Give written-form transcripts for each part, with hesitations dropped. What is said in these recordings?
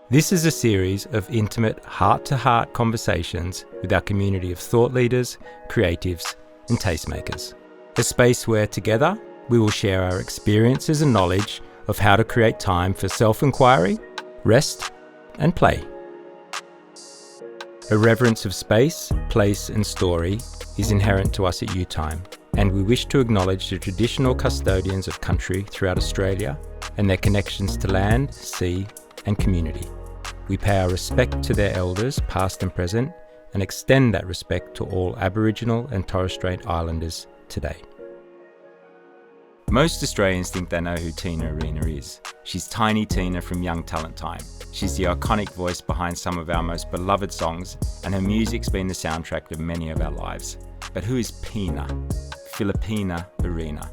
This is a series of intimate, heart-to-heart conversations with our community of thought leaders, creatives, and tastemakers. A space where together we will share our experiences and knowledge of how to create time for self-inquiry, rest, and play. A reverence of space, place, and story is inherent to us at UTime, and we wish to acknowledge the traditional custodians of country throughout Australia and their connections to land, sea, and community. We pay our respect to their elders, past and present, and extend that respect to all Aboriginal and Torres Strait Islanders today. Most Australians think they know who Tina Arena is. She's Tiny Tina from Young Talent Time. She's the iconic voice behind some of our most beloved songs, and her music's been the soundtrack of many of our lives. But who is Pina? Filipina Arena,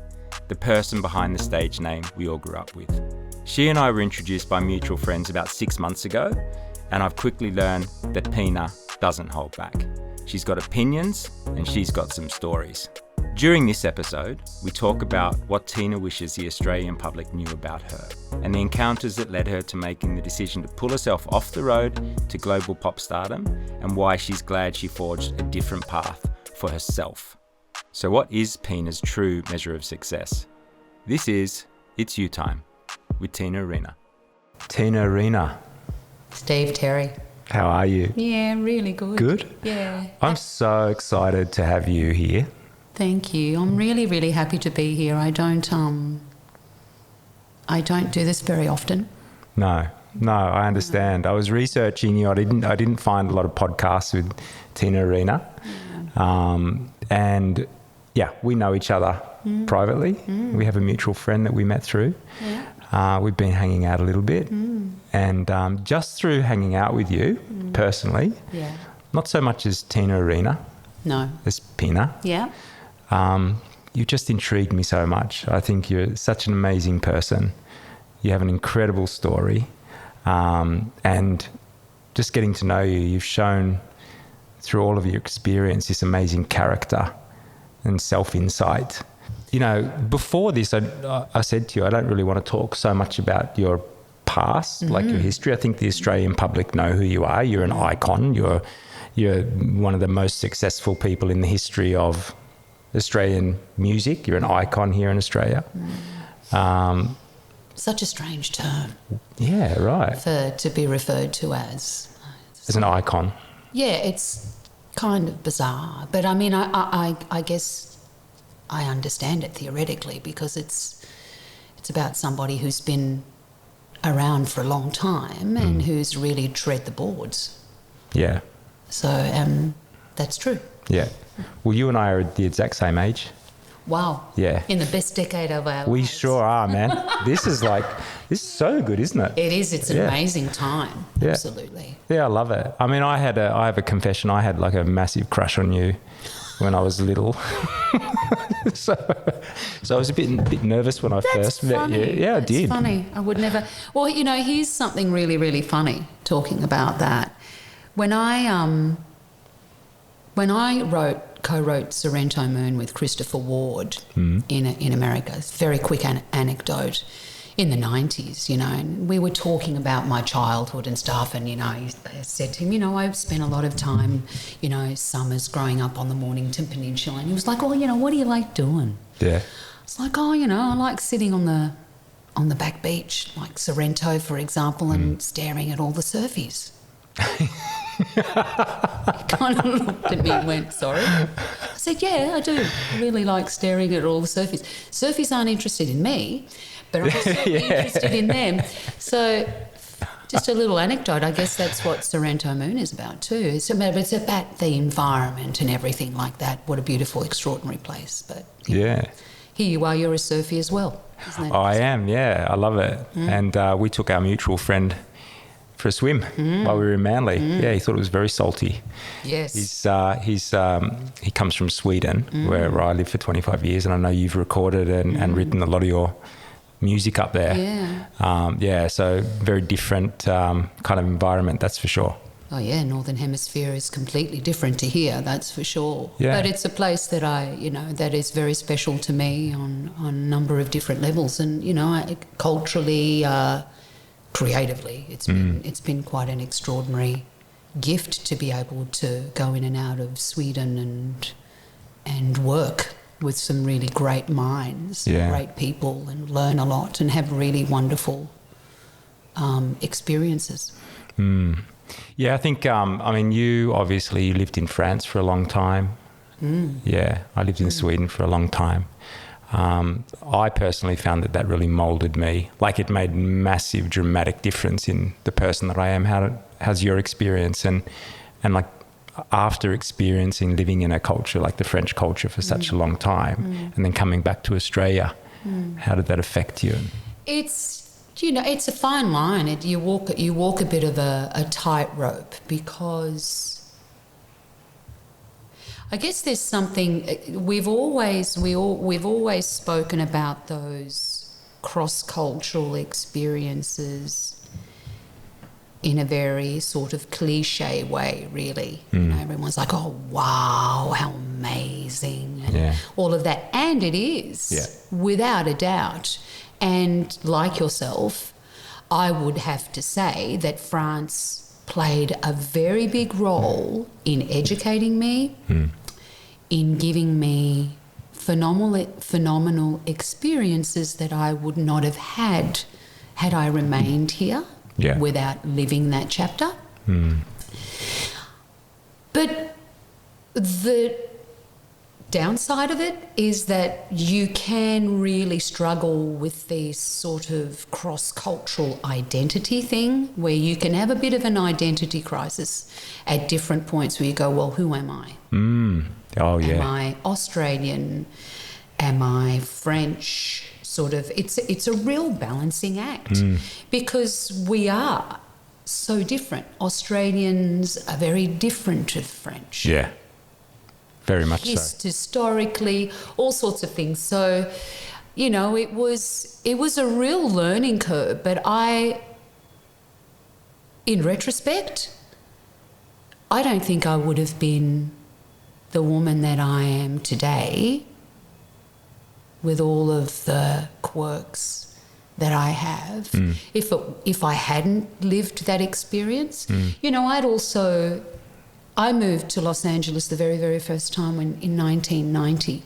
the person behind the stage name we all grew up with. She and I were introduced by mutual friends about 6 months ago, and I've quickly learned that Pina doesn't hold back. She's got opinions and she's got some stories. During this episode, we talk about what Tina wishes the Australian public knew about her, and the encounters that led her to making the decision to pull herself off the road to global pop stardom, and why she's glad she forged a different path for herself. So what is Pina's true measure of success? This is It's You Time with Tina Arena. Tina Arena. Steve Terry. How are you? Yeah, really good. Good? Yeah. I'm so excited to have you here. Thank you. I'm really, really happy to be here. I don't do this very often. No, I understand. I was researching you. I didn't find a lot of podcasts with Tina Arena. And yeah, we know each other privately. We have a mutual friend that we met through. Yeah. We've been hanging out a little bit. And just through hanging out with you personally, not so much as Tina Arena, No. as Pina. Yeah. You just intrigued me so much. I think you're such an amazing person. You have an incredible story. And just getting to know you, you've shown through all of your experience this amazing character and self-insight. You know, before this, I said to you, I don't really want to talk so much about your past, like your history. I think the Australian public know who you are. You're an icon. You're one of the most successful people in the history of Australian music. You're an icon here in Australia. Such a strange term. Yeah, right. To be referred to as an icon. Yeah, it's kind of bizarre. But I mean, I guess I understand it theoretically, because it's about somebody who's been around for a long time and who's really tread the boards. Yeah. So that's true. Yeah. Well, you and I are at the exact same age. Wow. Yeah. In the best decade of our We lives. sure are, man. This is so good, isn't it? It is. It's an amazing time. Yeah. Absolutely. Yeah, I love it. I mean, I have a confession. I had like a massive crush on you when I was little. so I was a bit nervous when I first met you. Yeah, I did. That's funny. I would never. Well, you know, here's something really, really funny talking about that. When I co-wrote Sorrento Moon with Christopher Ward in America, it's a very quick anecdote, in the 90s, you know, and we were talking about my childhood and stuff, and, you know, I said to him, you know, I've spent a lot of time, you know, summers growing up on the Mornington Peninsula, and he was like, well, you know, what do you like doing? Yeah. It's like, oh, you know, I like sitting on the back beach, like Sorrento, for example, and staring at all the surfies. He kind of looked at me and went, sorry. I said, yeah, I do. I really like staring at all the surfies. Surfies aren't interested in me, but I'm certainly interested in them. So just a little anecdote. I guess that's what Sorrento Moon is about too. It's about the environment and everything like that. What a beautiful, extraordinary place. But here you are, you're a surfie as well. Isn't that I am, yeah. I love it. And we took our mutual friend for a swim while we were in Manly. Yeah, he thought it was very salty. Yes. He comes from Sweden, where I lived for 25 years, and I know you've recorded and written a lot of your music up there. Yeah. So very different kind of environment, that's for sure. Oh yeah, Northern Hemisphere is completely different to here, that's for sure. Yeah. But it's a place that that is very special to me on a number of different levels, and culturally, creatively. It's been quite an extraordinary gift to be able to go in and out of Sweden and work with some really great minds, great people, and learn a lot and have really wonderful experiences. Yeah, I think, you obviously lived in France for a long time. Yeah, I lived in Sweden for a long time. I personally found that really moulded me. Like, it made massive, dramatic difference in the person that I am. How's your experience? And like, after experiencing living in a culture like the French culture for such a long time, and then coming back to Australia, how did that affect you? It's a fine line. You walk a bit of a tightrope, because I guess there's something we've always spoken about, those cross-cultural experiences in a very sort of cliche way, really. Everyone's like, oh, wow, how amazing, and all of that. And it is, without a doubt. And like yourself, I would have to say that France played a very big role in educating me, in giving me phenomenal experiences that I would not have had I remained here without living that chapter. But the downside of it is that you can really struggle with this sort of cross-cultural identity thing, where you can have a bit of an identity crisis at different points, where you go, well, who am I? Oh, yeah. Am I Australian? Am I French? Sort of, it's a real balancing act, because we are so different. Australians are very different to the French. Yeah. Very much so. Historically, all sorts of things. So, it was a real learning curve. But in retrospect, I don't think I would have been the woman that I am today, with all of the quirks that I have, if I hadn't lived that experience. I moved to Los Angeles the very, very first time in 1990.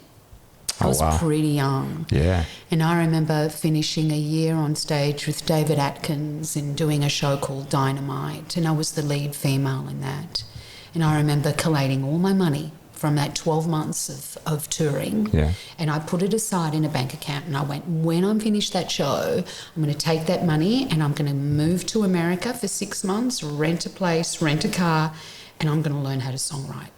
I was pretty young. Yeah. And I remember finishing a year on stage with David Atkins and doing a show called Dynamite, and I was the lead female in that. And I remember collating all my money from that 12 months of touring, and I put it aside in a bank account, and I went, when I'm finished that show, I'm going to take that money and I'm going to move to America for 6 months, rent a place, rent a car, and I'm going to learn how to songwrite.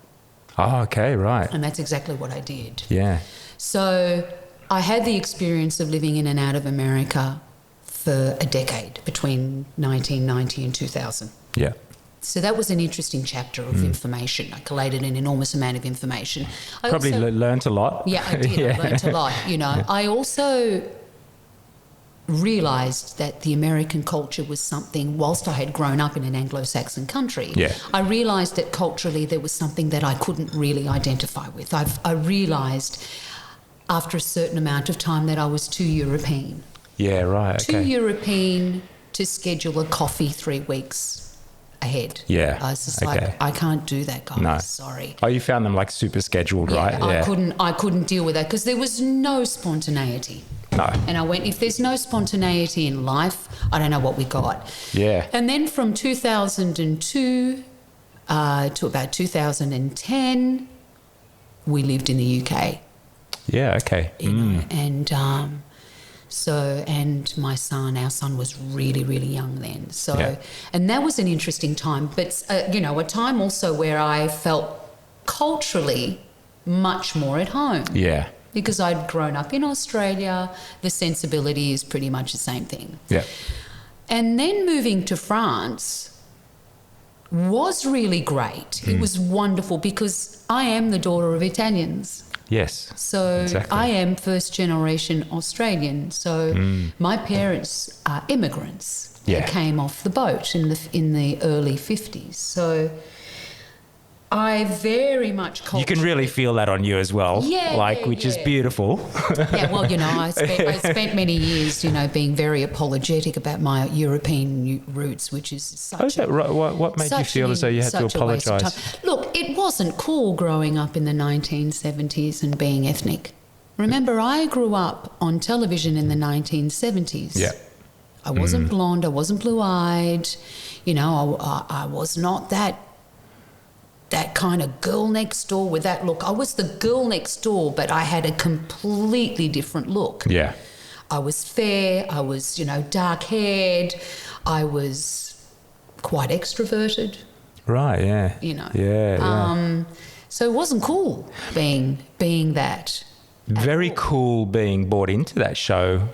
Oh, okay, right. And that's exactly what I did. Yeah. So I had the experience of living in and out of America for a decade, between 1990 and 2000. Yeah. So that was an interesting chapter of information. I collated an enormous amount of information. I Probably also learnt a lot. Yeah, I did. I learnt a lot, I also realised that the American culture was something, whilst I had grown up in an Anglo-Saxon country, I realised that culturally there was something that I couldn't really identify with. I realised after a certain amount of time that I was too European. Yeah, right, okay. Too European to schedule a coffee 3 weeks ahead. Yeah. I was just like, I can't do that, guys. No. Sorry. Oh, you found them like super scheduled, right? Yeah. I couldn't deal with that, because there was no spontaneity. No. And I went, if there's no spontaneity in life, I don't know what we got. Yeah. And then from 2002 to about 2010, we lived in the UK. Yeah, okay. And and my son, our son was really, really young then. So, and that was an interesting time, but, a time also where I felt culturally much more at home. Yeah. Because I'd grown up in Australia, the sensibility is pretty much the same thing. Yeah. And then moving to France was really great. It was wonderful, because I am the daughter of Italians. Yes. So exactly. I am first generation Australian. So my parents are immigrants. Yeah. They came off the boat in the early 50s. So I very much You can really feel that on you as well. Which is beautiful. Yeah, well, I spent many years, being very apologetic about my European roots, which is such. Oh, is that right? What made you feel as though you had to apologise? Look, it wasn't cool growing up in the 1970s and being ethnic. Remember, I grew up on television in the 1970s. Yeah. I wasn't blonde. I wasn't blue-eyed. I was not that kind of girl next door with that look. I was the girl next door, but I had a completely different look. Yeah. I was fair. I was, dark-haired. I was quite extroverted. Right, yeah. Yeah. So it wasn't cool being that. Very cool being brought into that show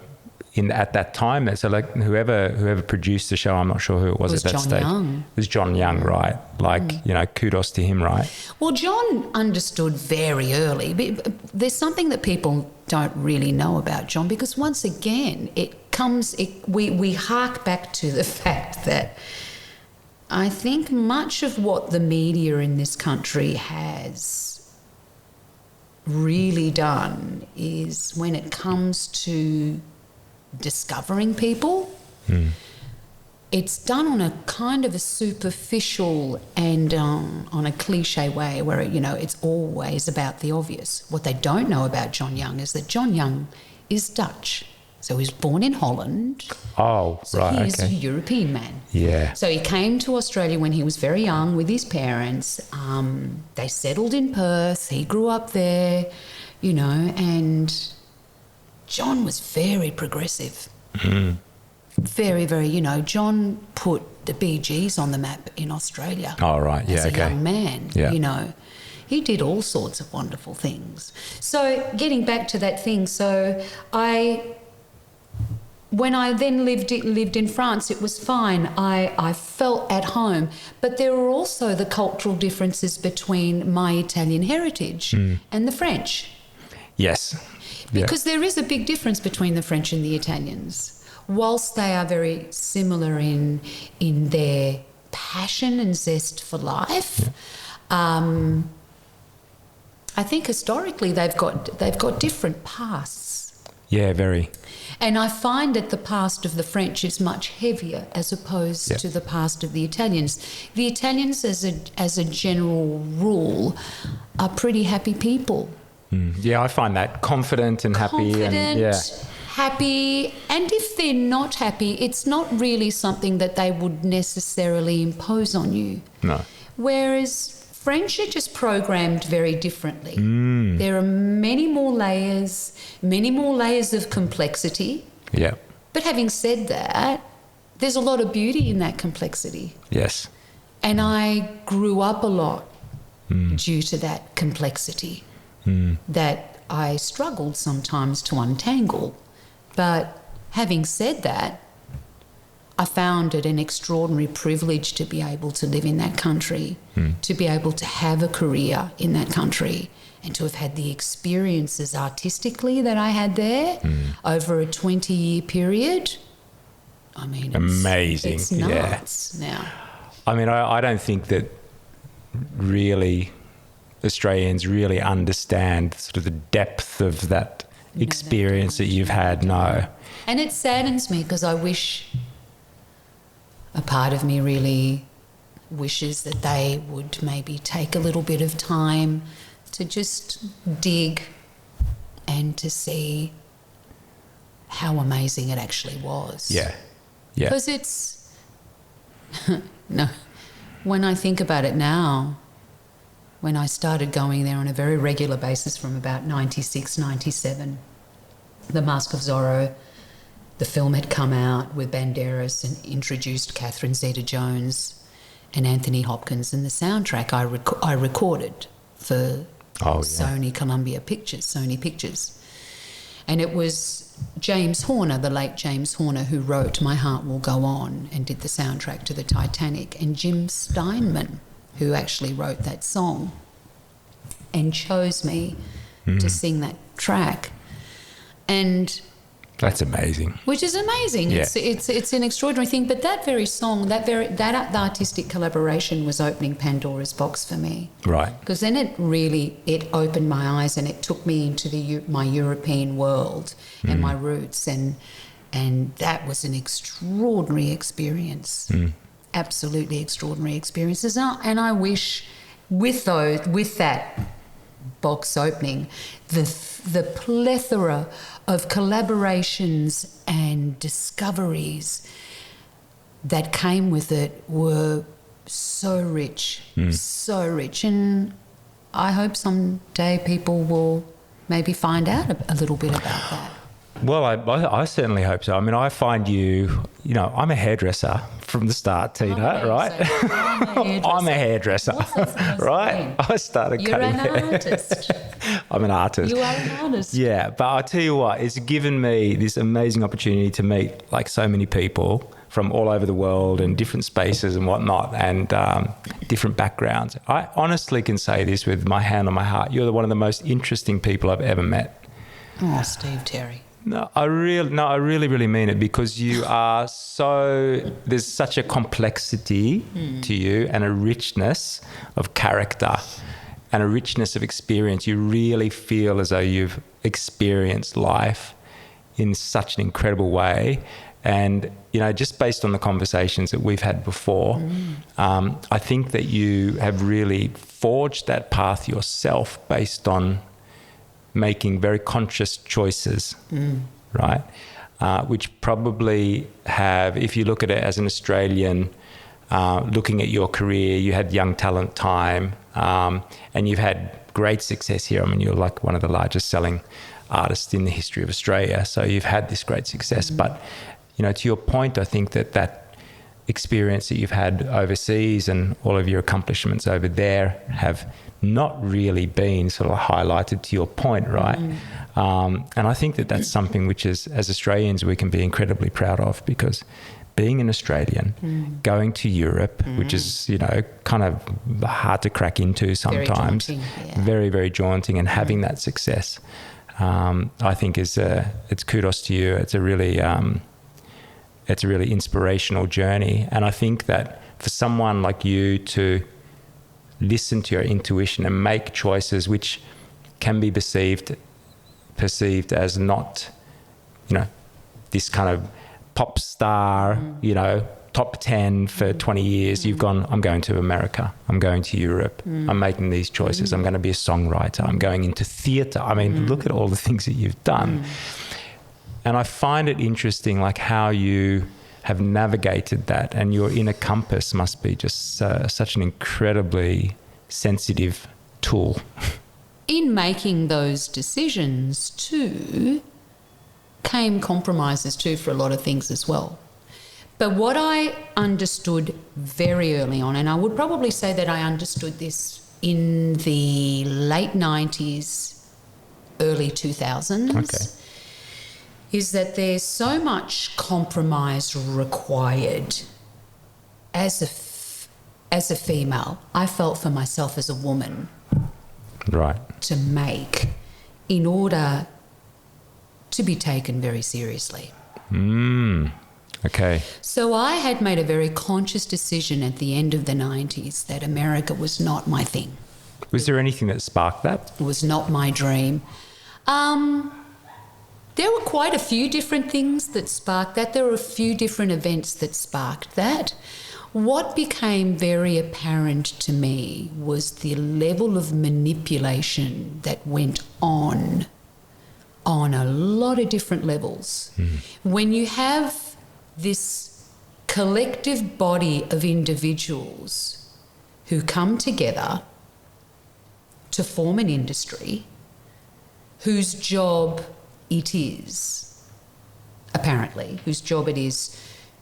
at that time. So like whoever produced the show, I'm not sure who it was at that John stage. Young. It was John Young, right? Kudos to him, right? Well, John understood very early. But there's something that people don't really know about John, because once again, we hark back to the fact that I think much of what the media in this country has really done is, when it comes to discovering people, it's done on a kind of a superficial and on a cliche way where it's always about the obvious. What they don't know about John Young is that John Young is Dutch. So he was born in Holland. Oh, so right, he's a European man. Yeah. So he came to Australia when he was very young with his parents. They settled in Perth. He grew up there, and John was very progressive. Very, very, John put the Bee Gees on the map in Australia. Oh, right, yeah, as a young man, He did all sorts of wonderful things. So getting back to that thing, when I then lived in France, it was fine. I felt at home. But there were also the cultural differences between my Italian heritage and the French. Yes. Because there is a big difference between the French and the Italians. Whilst they are very similar in their passion and zest for life, I think historically they've got different pasts. Yeah, very. And I find that the past of the French is much heavier as opposed to the past of the Italians. The Italians, as a general rule, are pretty happy people. Yeah, I find that confident and happy. Happy, and if they're not happy, it's not really something that they would necessarily impose on you. No. Whereas French are just programmed very differently. There are many more layers of complexity. Yeah. But having said that, there's a lot of beauty in that complexity. Yes. And I grew up a lot due to that complexity that I struggled sometimes to untangle. But having said that, I found it an extraordinary privilege to be able to live in that country, to be able to have a career in that country, and to have had the experiences artistically that I had there over a 20-year period. I mean, amazing. It's nuts now. I mean, I don't think that really Australians really understand sort of the depth of that experience that you've had. No. And it saddens me because I wish, a part of me really wishes that they would maybe take a little bit of time to just dig and to see how amazing it actually was. Yeah. Yeah. Because it's, no, when I think about it now, when I started going there on a very regular basis from about 96, 97, The Mask of Zorro, the film had come out with Banderas and introduced Catherine Zeta-Jones and Anthony Hopkins, and the soundtrack I recorded for Sony Pictures. And it was James Horner, the late James Horner, who wrote My Heart Will Go On and did the soundtrack to the Titanic, and Jim Steinman, who actually wrote that song and chose me to sing that track. And That's amazing. Which is amazing. Yeah. It's an extraordinary thing. But that very song, that artistic collaboration was opening Pandora's box for me. Right. Because then it opened my eyes and it took me into my European world and my roots, and that was an extraordinary experience. Absolutely extraordinary experiences. And I wish with that box opening, the plethora of collaborations and discoveries that came with it were so rich, so rich. And I hope someday people will maybe find out a little bit about that. Well, I certainly hope so. I mean, I find I'm a hairdresser from the start, Tina, right? I'm a hairdresser, right? I started cutting hair. You're an artist. I'm an artist. You are an artist. Yeah, but I'll tell you what, it's given me this amazing opportunity to meet like so many people from all over the world and different spaces and whatnot, and different backgrounds. I honestly can say this with my hand on my heart. You're one of the most interesting people I've ever met. Oh, Steve Terry. No, I really, really mean it, because you are there's such a complexity to you, and a richness of character and a richness of experience. You really feel as though you've experienced life in such an incredible way. And, just based on the conversations that we've had before, I think that you have really forged that path yourself based on making very conscious choices, right? Which probably have, if you look at it as an Australian, looking at your career, you had Young Talent Time, and you've had great success here. I mean, you're like one of the largest selling artists in the history of Australia. So you've had this great success. But, to your point, I think that experience that you've had overseas and all of your accomplishments over there have not really been sort of highlighted, to your point, right? And I think that that's something which is, as Australians, we can be incredibly proud of, because being an Australian, going to Europe, which is, kind of hard to crack into sometimes, very daunting, yeah. Very, very daunting, and having that success, I think it's kudos to you. It's a really inspirational journey. And I think that for someone like you to listen to your intuition and make choices which can be perceived as not, this kind of pop star, top 10 for 20 years. You've gone, I'm going to America, I'm going to Europe, I'm making these choices, I'm going to be a songwriter, I'm going into theatre. I mean, look at all the things that you've done. And I find it interesting, like how you have navigated that, and your inner compass must be just such an incredibly sensitive tool. In making those decisions too, came compromises too for a lot of things as well. But what I understood very early on, and I would probably say that I understood this in the late 90s, early 2000s, is that there's so much compromise required as a female. I felt for myself as a woman, right, to make in order to be taken very seriously. Okay. So I had made a very conscious decision at the end of the 90s that America was not my thing. Was there anything that sparked that? It was not my dream. There were quite a few different things that sparked that. There were a few different events that sparked that. What became very apparent to me was the level of manipulation that went on a lot of different levels. When you have this collective body of individuals who come together to form an industry whose job it is, apparently, whose job it is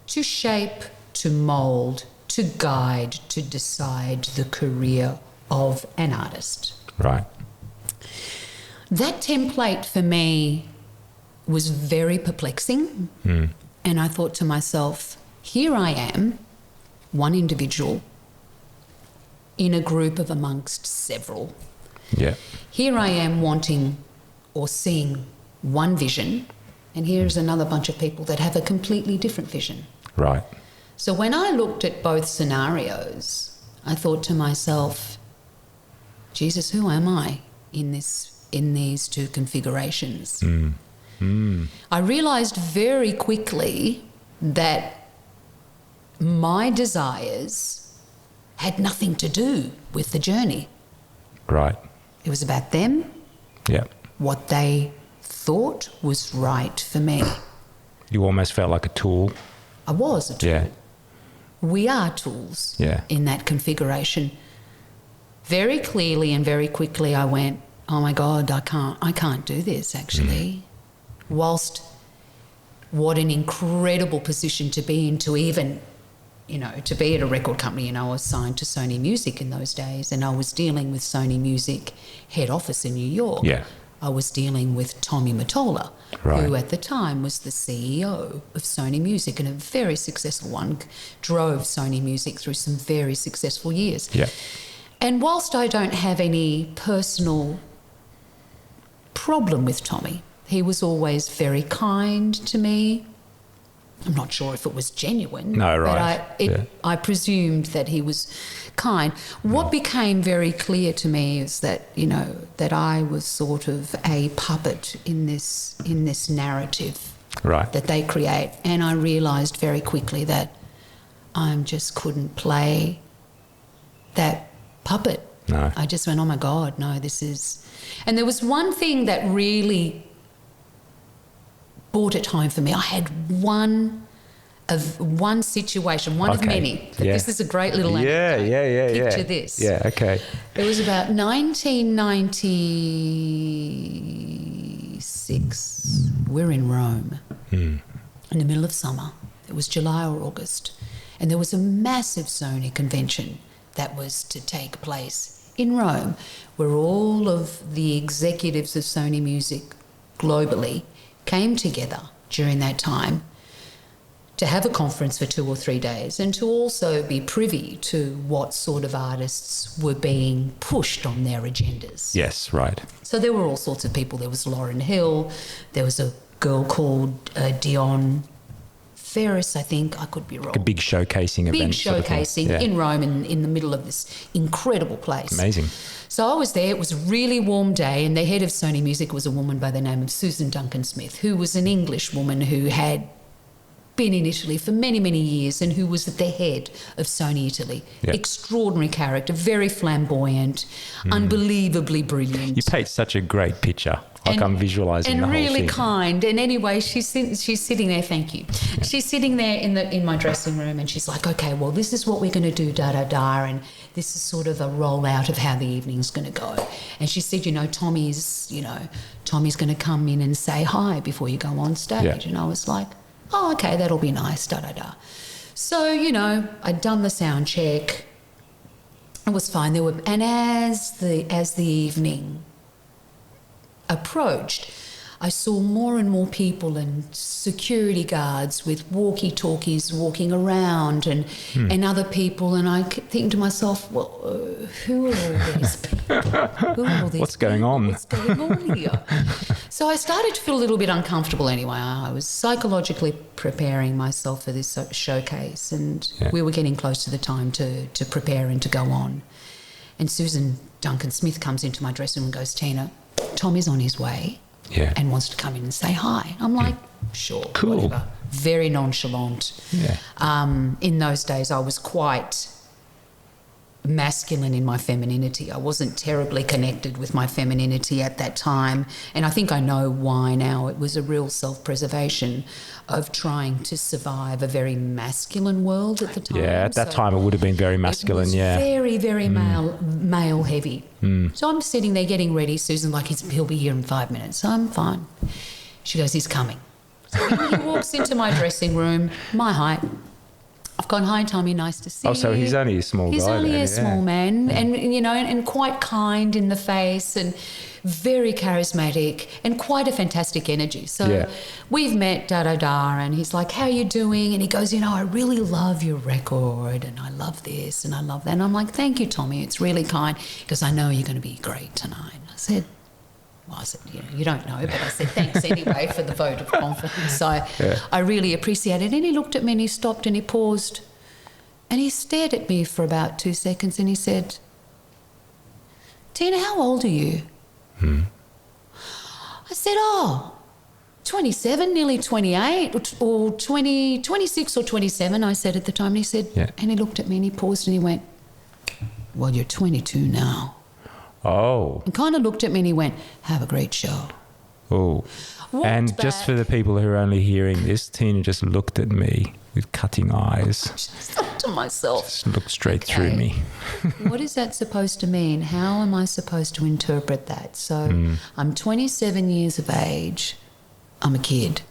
to shape, to mould, to guide, to decide the career of an artist. Right. That template for me was very perplexing. And I thought to myself, here I am, one individual in a group of amongst several. Yeah. Here I am wanting or seeing one vision And here's another bunch of people that have a completely different vision. Right. So when I looked at both scenarios, I thought to myself, Jesus, who am I in these two configurations? I realised very quickly that my desires had nothing to do with the journey. Right. It was about them, Yeah. what they thought was right for me. You almost felt like a tool. I was a tool. Yeah. We are tools Yeah. in that configuration. Very clearly and very quickly I went, oh my God, I can't do this actually. Whilst what an incredible position to be in, to even, to be at a record company. I was signed to Sony Music in those days, and I was dealing with Sony Music head office in New York. Yeah. I was dealing with Tommy Mottola, Right. who at the time was the CEO of Sony Music, and a very successful one, drove Sony Music through some very successful years. Yeah. And whilst I don't have any personal problem with Tommy, he was always very kind to me. I'm not sure if it was genuine. No, right. But I presumed that he was kind. What became very clear to me is that, that I was sort of a puppet in this narrative Right. that they create. And I realised very quickly that I just couldn't play that puppet. No. I just went, oh my God, no, this is... And there was one thing that really brought it home for me. I had one situation, one of Okay. many. But Yeah. This is a great little Yeah, anecdote. yeah. Picture this. Yeah, okay. It was about 1996. We're in Rome in the middle of summer. It was July or August. And there was a massive Sony convention that was to take place in Rome, where all of the executives of Sony Music globally came together during that time to have a conference for 2 or 3 days, and to also be privy to what sort of artists were being pushed on their agendas. Yes, right. So there were all sorts of people. There was Lauryn Hill. There was a girl called Dion Ferris, I think. I could be wrong. A big showcasing event. Big sort of thing. showcasing Yeah. in Rome, in the middle of this incredible place. Amazing. So I was there. It was a really warm day, and the head of Sony Music was a woman by the name of Susan Duncan-Smith, who was an English woman who had been in Italy for many, many years, and who was at the head of Sony Italy. Yeah. Extraordinary character, very flamboyant, unbelievably brilliant. You paint such a great picture. Like I'm visualising the whole and really thing. kind. And anyway, she's sitting there. Thank you. She's sitting there in my dressing room, and she's like, "Okay, well, this is what we're going to do, da da da, and this is sort of a rollout of how the evening's going to go." And she said, Tommy's going to come in and say hi before you go on stage. Yeah. And I was like, "Oh, okay, that'll be nice, da da da." So I'd done the sound check. It was fine. And as the evening approached, I saw more and more people and security guards with walkie-talkies walking around, and other people, and I kept thinking to myself, well, who are all these people? Who are all these What's going people? on? What's going on here? So I started to feel a little bit uncomfortable anyway. I was psychologically preparing myself for this showcase, and we were getting close to the time to prepare and to go on. And Susan Duncan-Smith comes into my dressing room and goes, "Tina, Tommy's on his way and wants to come in and say hi." I'm like, sure, Cool. whatever. Very nonchalant. Yeah. In those days, I was quite masculine in my femininity. I wasn't terribly connected with my femininity at that time. And I think I know why now. It was a real self-preservation of trying to survive a very masculine world at the time. Yeah, at that time it would have been very masculine, it was very, very male heavy. So I'm sitting there getting ready. Susan's like, he'll be here in 5 minutes. I'm fine. She goes, he's coming. So he walks into my dressing room, my height. I've gone, "Hi, Tommy, nice to see you." Oh, so he's only a small guy. He's only then, a small man, and and quite kind in the face, and very charismatic, and quite a fantastic energy. So we've met, da da da, and he's like, "How are you doing?" And he goes, "I really love your record, and I love this, and I love that." And I'm like, "Thank you, Tommy. It's really kind." Because I know you're going to be great tonight. I said, Well, I said, you don't know, but I said, thanks anyway for the vote of confidence. I really appreciate it. And he looked at me and he stopped and he paused and he stared at me for about 2 seconds and he said, Tina, how old are you? I said, 27, nearly 28, or 26 or 27, I said at the time. And he said, and he looked at me and he paused and he went, well, you're 22 now. Oh. And kind of looked at me and he went, have a great show. Oh. And just for the people who are only hearing this, Tina just looked at me with cutting eyes. I just thought to myself. Just looked straight through me. What is that supposed to mean? How am I supposed to interpret that? So I'm 27 years of age. I'm a kid.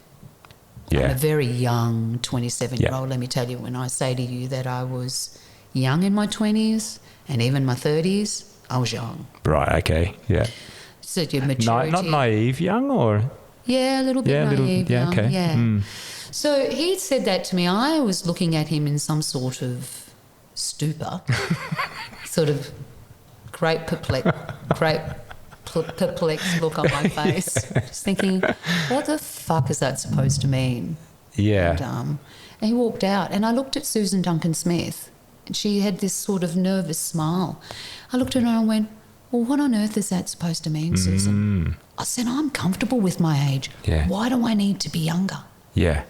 Yeah. I'm a very young 27-year-old. Let me tell you, when I say to you that I was young in my 20s and even my 30s, I was young. Right, okay, yeah. So your maturity. Not naive young or? Yeah, a little bit naive young. Okay. Yeah. So he said that to me. I was looking at him in some sort of stupor, sort of great perplexed look on my face, just thinking, what the fuck is that supposed to mean? Yeah. And he walked out and I looked at Susan Duncan-Smith and she had this sort of nervous smile. I looked at her and I went, well, what on earth is that supposed to mean, Susan? I said, I'm comfortable with my age. Yeah. Why do I need to be younger? Yeah.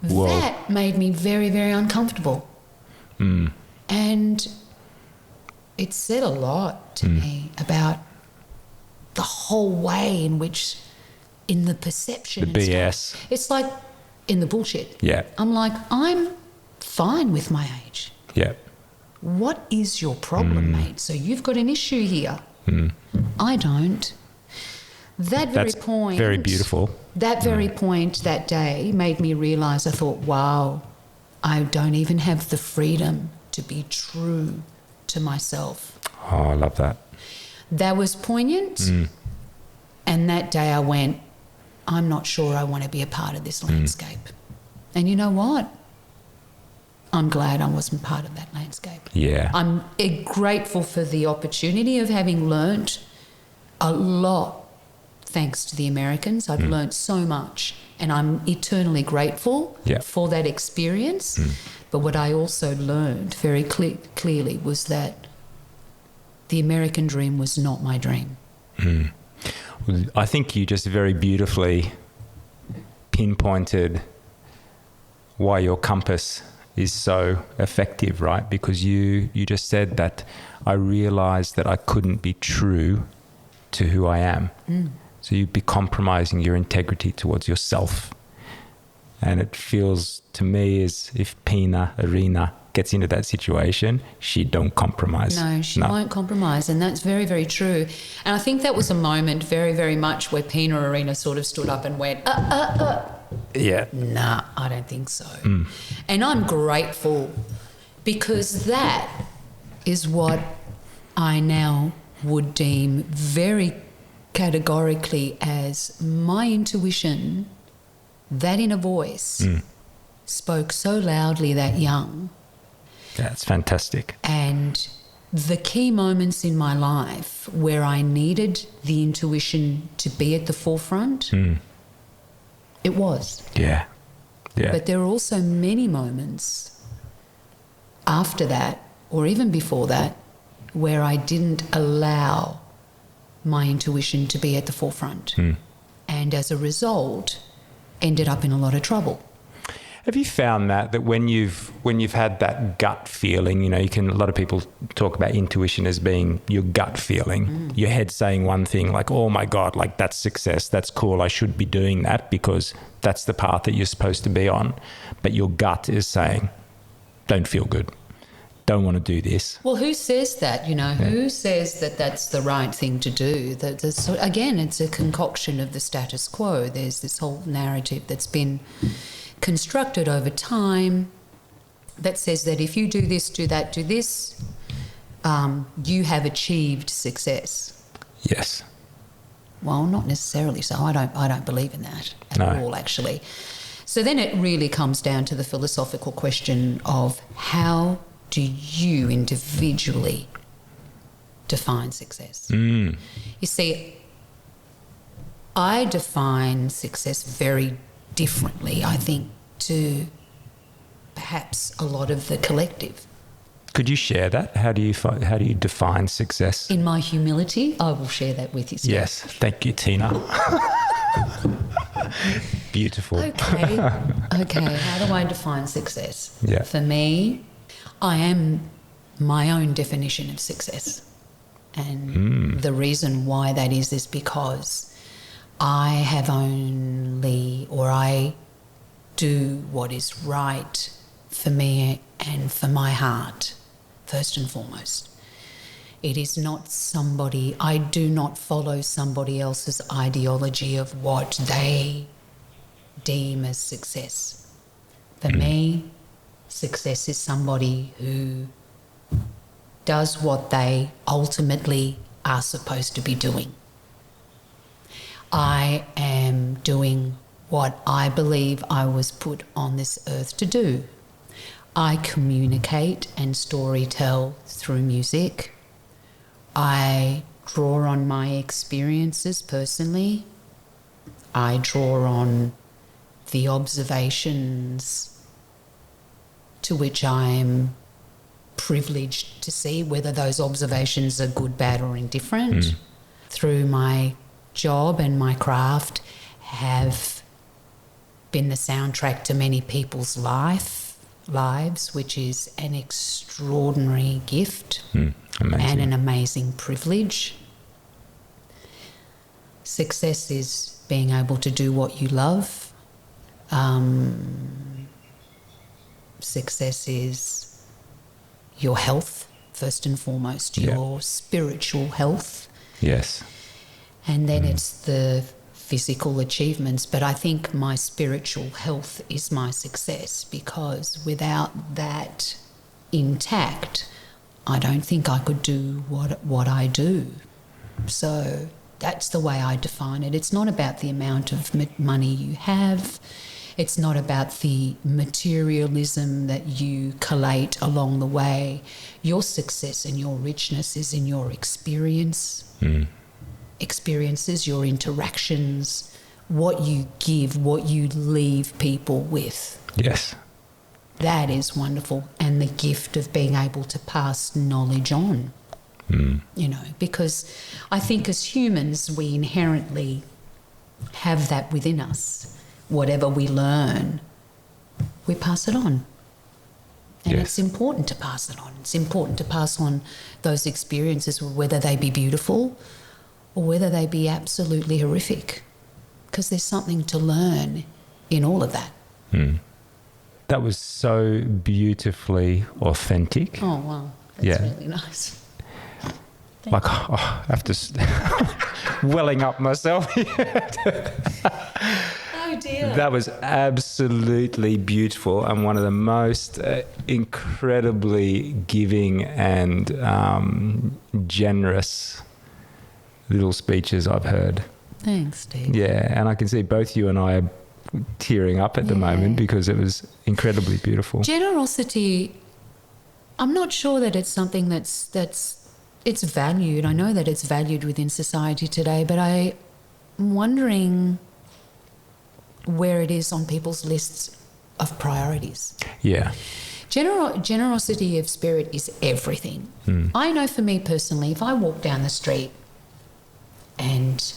Whoa. That made me very, very uncomfortable. And it said a lot to me about the whole way in which, in the perception. The BS. Stuff, it's like in the bullshit. Yeah. I'm like, I'm fine with my age. Yeah. What is your problem, mate? So you've got an issue here. I don't. That's point. Very beautiful. That very point that day made me realise, I thought, wow, I don't even have the freedom to be true to myself. Oh, I love that. That was poignant. And that day I went, I'm not sure I want to be a part of this landscape. And you know what? I'm glad I wasn't part of that landscape. Yeah. I'm grateful for the opportunity of having learnt a lot thanks to the Americans. I've learnt so much and I'm eternally grateful for that experience. But what I also learned very clearly was that the American dream was not my dream. Well, I think you just very beautifully pinpointed why your compass is so effective, right? Because you just said that I realized that I couldn't be true to who I am. So you'd be compromising your integrity towards yourself. And it feels to me as if Pina Arena gets into that situation, she don't compromise. No, she won't compromise. And that's very, very true. And I think that was a moment very, very much where Pina Arena sort of stood up and went, Yeah. Nah, I don't think so. And I'm grateful because that is what I now would deem very categorically as my intuition, that inner voice spoke so loudly that young. That's fantastic. And the key moments in my life where I needed the intuition to be at the forefront, it was. Yeah. Yeah. But there are also many moments after that, or even before that, where I didn't allow my intuition to be at the forefront. And as a result, ended up in a lot of trouble. Have you found that when you've had that gut feeling, a lot of people talk about intuition as being your gut feeling, your head saying one thing like, oh my God, like that's success, that's cool, I should be doing that because that's the path that you're supposed to be on. But your gut is saying, don't feel good, don't want to do this. Well, who says that, who says that that's the right thing to do? Again, it's a concoction of the status quo. There's this whole narrative that's been constructed over time that says that if you do this, do that, do this, you have achieved success. Yes. Well, not necessarily so. I don't believe in that at all, actually. So then it really comes down to the philosophical question of how do you individually define success? You see, I define success very differently, I think, to perhaps a lot of the collective. Could you share that? How do you define success? In my humility, I will share that with you. Scott. Yes, thank you, Tina. Beautiful. Okay. How do I define success? Yeah. For me, I am my own definition of success. And the reason why that is because I have I do what is right for me and for my heart, first and foremost. It is not I do not follow somebody else's ideology of what they deem as success. For me, success is somebody who does what they ultimately are supposed to be doing. I am doing what I believe I was put on this earth to do. I communicate and storytell through music. I draw on my experiences personally. I draw on the observations to which I'm privileged to see, whether those observations are good, bad or indifferent. Through my job and my craft have been the soundtrack to many people's lives, which is an extraordinary gift and an amazing privilege. Success is being able to do what you love. Success is your health, first and foremost, your spiritual health. Yes. And then it's the physical achievements. But I think my spiritual health is my success, because without that intact, I don't think I could do what I do. So that's the way I define it. It's not about the amount of money you have. It's not about the materialism that you collate along the way. Your success and your richness is in your experiences, your interactions, what you give, what you leave people with. Yes. That is wonderful. And the gift of being able to pass knowledge on, because I think as humans, we inherently have that within us. Whatever we learn, we pass it on. And it's important to pass it on. It's important to pass on those experiences, whether they be beautiful or whether they be absolutely horrific, because there's something to learn in all of that. That was so beautifully authentic. Oh, wow. That's really nice. I have to welling up myself here. Oh dear. That was absolutely beautiful and one of the most incredibly giving and generous little speeches I've heard. Thanks, Steve. Yeah, and I can see both you and I are tearing up at the moment because it was incredibly beautiful. Generosity, I'm not sure that it's something that's it's valued. I know that it's valued within society today, but I'm wondering where it is on people's lists of priorities. Yeah. Generosity of spirit is everything. I know for me personally, if I walk down the street and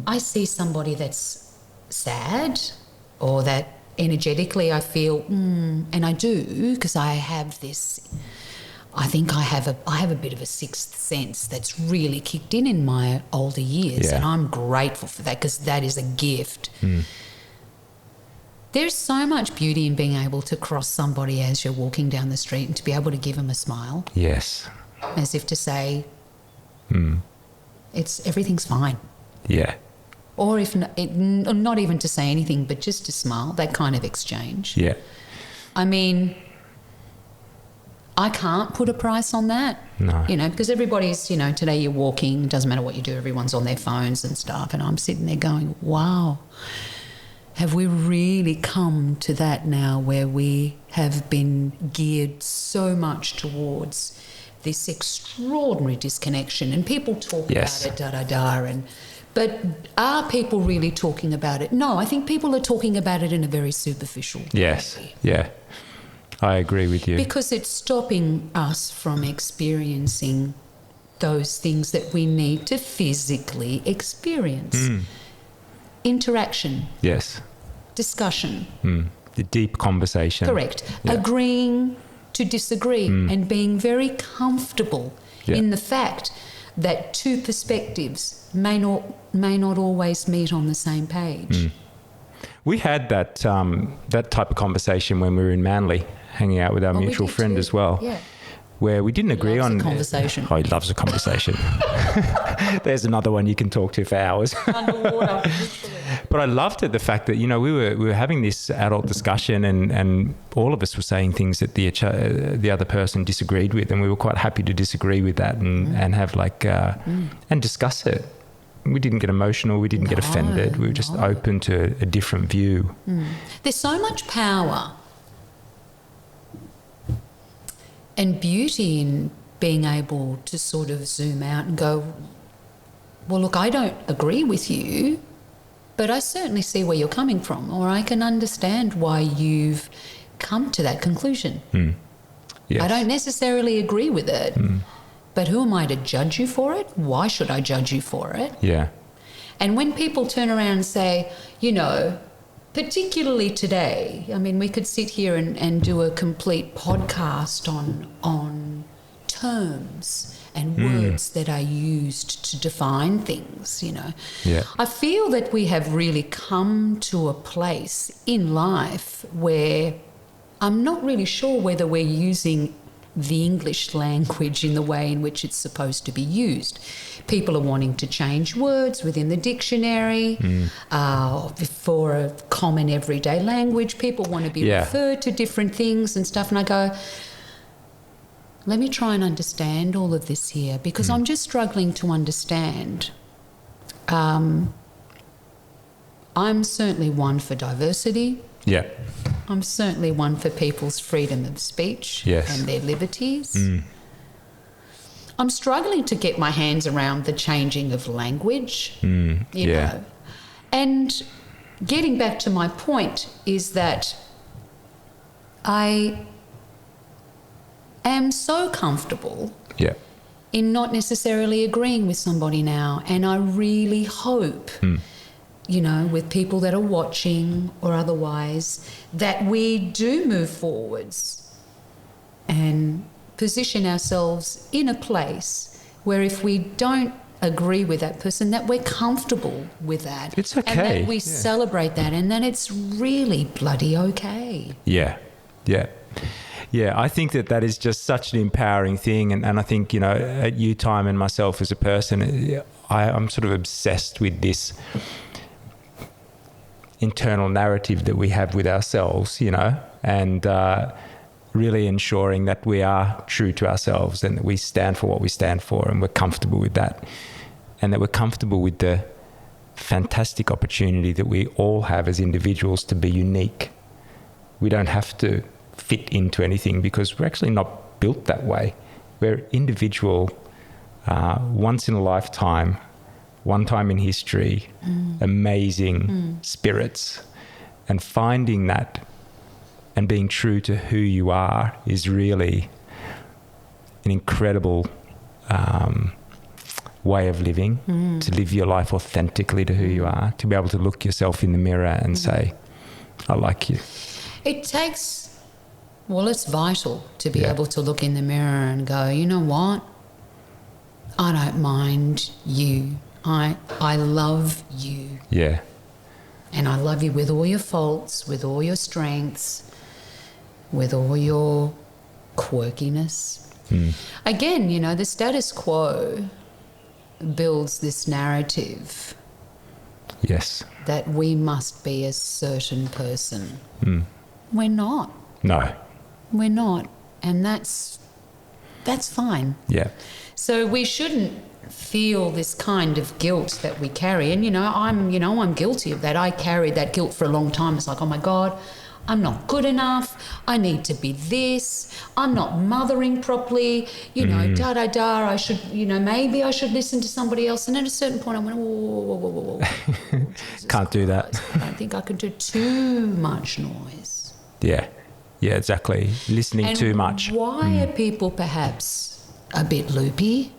I see somebody that's sad or that energetically I feel, and I do, because I have this, I think I have a bit of a sixth sense that's really kicked in my older years, and I'm grateful for that, because that is a gift. There's so much beauty in being able to cross somebody as you're walking down the street and to be able to give them a smile. Yes. As if to say, everything's fine. Yeah. Or if not even to say anything, but just to smile, that kind of exchange. Yeah. I mean, I can't put a price on that. No. Because everybody's, today you're walking, doesn't matter what you do, everyone's on their phones and stuff. And I'm sitting there going, wow, have we really come to that now where we have been geared so much towards this extraordinary disconnection? And people talk about it, and But are people really talking about it? No, I think people are talking about it in a very superficial Yes. way. Yeah. I agree with you. Because it's stopping us from experiencing those things that we need to physically experience. Interaction, Yes. discussion. The deep conversation. Correct. Yeah. Agreeing to disagree and being very comfortable in the fact that two perspectives may not always meet on the same page. We had that type of conversation when we were in Manly, hanging out with our we mutual did friend too. as well. Yeah. Where we didn't agree Loves on a conversation. Oh, he loves a conversation. There's another one you can talk to for hours. Underwater. But I loved it, the fact that, you know, we were having this adult discussion and all of us were saying things that the other person disagreed with, and we were quite happy to disagree with that and have and discuss it. We didn't get emotional. We didn't get offended. We were just open to a different view. There's so much power and beauty in being able to sort of zoom out and go, well, look, I don't agree with you, but I certainly see where you're coming from, or I can understand why you've come to that conclusion. Yes. I don't necessarily agree with it, but who am I to judge you for it? Why should I judge you for it? Yeah. And when people turn around and say, you know, particularly today, I mean, we could sit here and do a complete podcast on terms and words that are used to define things, you know. Yeah. I feel that we have really come to a place in life where I'm not really sure whether we're using the English language in the way in which it's supposed to be used. People are wanting to change words within the dictionary for a common everyday language. People want to be referred to different things and stuff. And I go, let me try and understand all of this here, because I'm just struggling to understand. I'm certainly one for diversity. Yeah. I'm certainly one for people's freedom of speech and their liberties. I'm struggling to get my hands around the changing of language, you know. And getting back to my point is that I am so comfortable in not necessarily agreeing with somebody now, and I really hope you know, with people that are watching or otherwise, that we do move forwards and position ourselves in a place where if we don't agree with that person, that we're comfortable with that. It's okay. And that we celebrate that, and that it's really bloody okay. Yeah. I think that is just such an empowering thing. And I think, you know, at you time and myself as a person, I'm sort of obsessed with this internal narrative that we have with ourselves, you know, and really ensuring that we are true to ourselves and that we stand for what we stand for, and we're comfortable with that, and that we're comfortable with the fantastic opportunity that we all have as individuals to be unique. We don't have to fit into anything because we're actually not built that way. We're individual, once in a lifetime, one time in history, amazing spirits. And finding that and being true to who you are is really an incredible way of living, to live your life authentically to who you are, to be able to look yourself in the mirror and say, I like you. It takes, well, it's vital to be able to look in the mirror and go, you know what? I don't mind you. I love you. Yeah. And I love you with all your faults, with all your strengths, with all your quirkiness. Again, you know, the status quo builds this narrative. Yes. That we must be a certain person. We're not. No. We're not. And that's fine. Yeah. So we shouldn't feel this kind of guilt that we carry. And, I'm guilty of that. I carried that guilt for a long time. It's like, oh my God, I'm not good enough. I need to be this. I'm not mothering properly. You know, da-da-da. I should, you know, maybe I should listen to somebody else. And at a certain point I went, whoa. Can't do that. I don't think I can do too much noise. Yeah, exactly. Listening And too much. Why are people perhaps a bit loopy?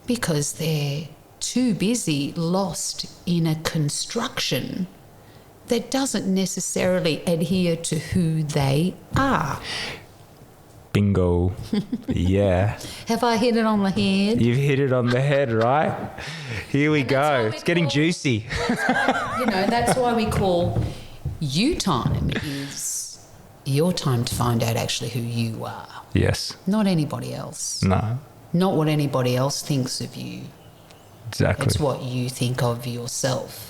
Because they're too busy, lost in a construction that doesn't necessarily adhere to who they are. Bingo. Yeah. Have I hit it on the head? You've hit it on the head, right? Here we go. It's getting juicy. You know, that's why we call you time is your time to find out actually who you are. Yes. Not anybody else. No. Not what anybody else thinks of you. Exactly. It's what you think of yourself.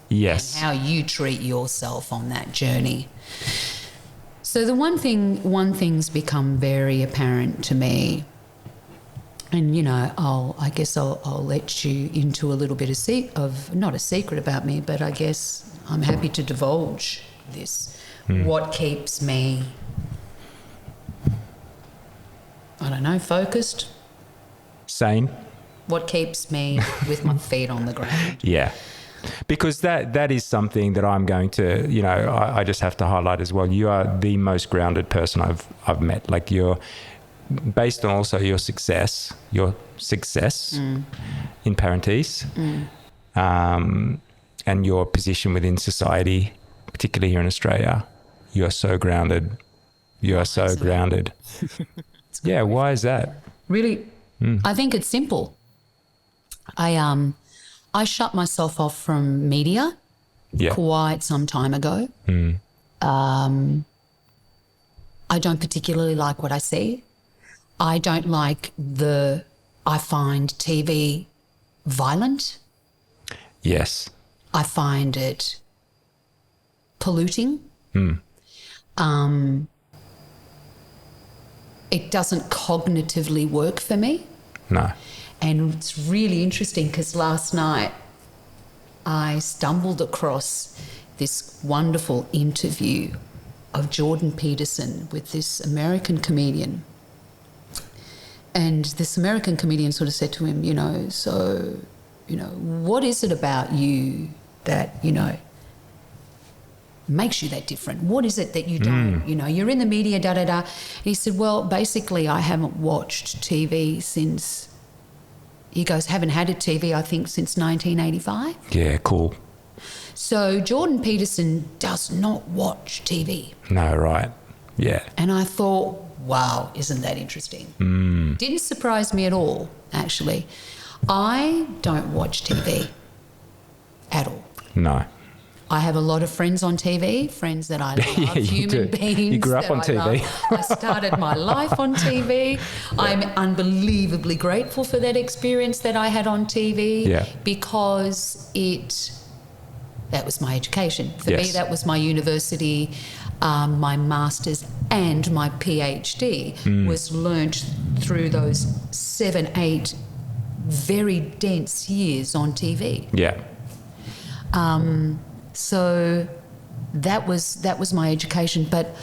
Yes. And how you treat yourself on that journey. So the one thing's become very apparent to me, and you know, I'll let you into a little bit of not a secret about me, but I guess I'm happy to divulge this. What keeps me, I don't know, focused? Sane. What keeps me with my feet on the ground? Yeah. Because that is something that I'm going to, you know, I just have to highlight as well. You are the most grounded person I've met. Like, you're based on also your success in parentheses, and your position within society, particularly here in Australia. You are so grounded. You are so grounded. Yeah. Why is that? Really, I think it's simple. I shut myself off from media quite some time ago. I don't particularly like what I see. I don't like I find TV violent. Yes. I find it polluting. It doesn't cognitively work for me. No. And it's really interesting because last night I stumbled across this wonderful interview of Jordan Peterson with this American comedian. And this American comedian sort of said to him, what is it about you that, makes you that different? What is it that you don't, you're in the media, da-da-da. And he said, well, basically I haven't watched TV since... He goes, haven't had a TV, I think, since 1985. Yeah, cool. So Jordan Peterson does not watch TV. No, right. Yeah. And I thought, wow, isn't that interesting? Didn't surprise me at all, actually. I don't watch TV at all. No. I have a lot of friends on TV, friends that I love, human beings. You grew up on TV. I started my life on TV. I'm unbelievably grateful for that experience that I had on TV because that was my education. For me, that was my university, my master's and my PhD was learnt through those 7-8 very dense years on TV. Yeah. So that was my education, but